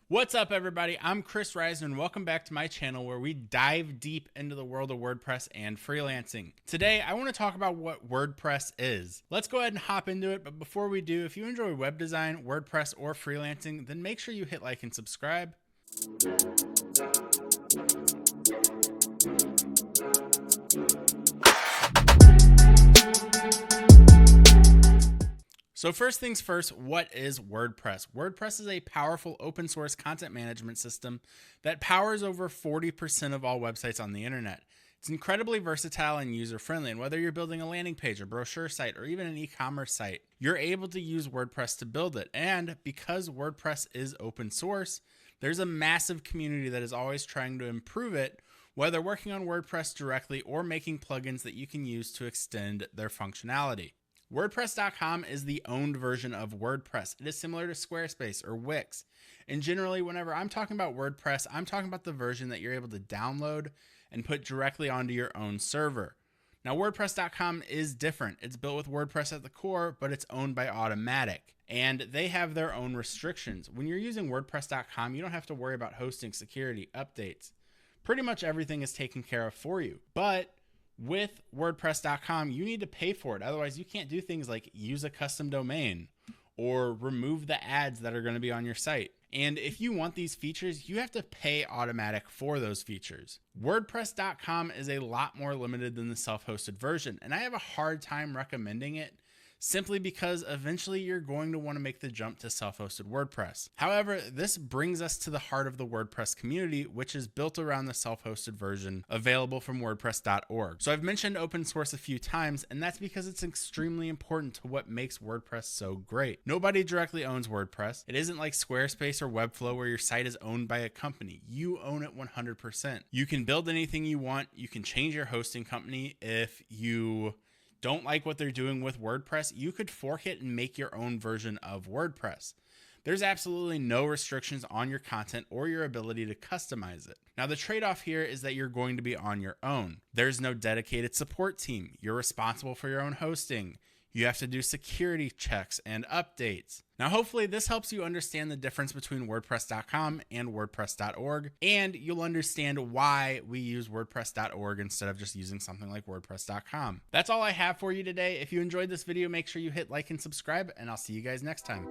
What's up, everybody? I'm Kris Risner, and welcome back to my channel where we dive deep into the world of WordPress and freelancing. Today, I want to talk about what WordPress is. Let's go ahead and hop into it, but before we do, if you enjoy web design, WordPress, or freelancing, then make sure you hit like and subscribe. So first things first, what is WordPress? WordPress is a powerful open source content management system that powers over 40% of all websites on the internet. It's incredibly versatile and user-friendly, and whether you're building a landing page, a brochure site, or even an e-commerce site, you're able to use WordPress to build it. And because WordPress is open source, there's a massive community that is always trying to improve it, whether working on WordPress directly or making plugins that you can use to extend their functionality. WordPress.com is the owned version of WordPress. It is similar to Squarespace or Wix. And generally, whenever I'm talking about WordPress, I'm talking about the version that you're able to download and put directly onto your own server. Now, WordPress.com is different. It's built with WordPress at the core, but it's owned by Automatic. And they have their own restrictions. When you're using WordPress.com, you don't have to worry about hosting, security, updates. Pretty much everything is taken care of for you. But with WordPress.com, you need to pay for it. Otherwise, you can't do things like use a custom domain or remove the ads that are going to be on your site. And if you want these features, you have to pay Automatic for those features. WordPress.com is a lot more limited than the self-hosted version, and I have a hard time recommending it simply because eventually you're going to want to make the jump to self-hosted WordPress. However, this brings us to the heart of the WordPress community, which is built around the self-hosted version available from WordPress.org. So I've mentioned open source a few times, and that's because it's extremely important to what makes WordPress so great. Nobody directly owns WordPress. It isn't like Squarespace or Webflow where your site is owned by a company. You own it 100%. You can build anything you want. You can change your hosting company if you don't like what they're doing with WordPress. You could fork it and make your own version of WordPress. There's absolutely no restrictions on your content or your ability to customize it. Now, the trade-off here is that you're going to be on your own. There's no dedicated support team. You're responsible for your own hosting. You have to do security checks and updates. Now, hopefully this helps you understand the difference between WordPress.com and WordPress.org, and you'll understand why we use WordPress.org instead of just using something like WordPress.com. That's all I have for you today. If you enjoyed this video, make sure you hit like and subscribe, and I'll see you guys next time.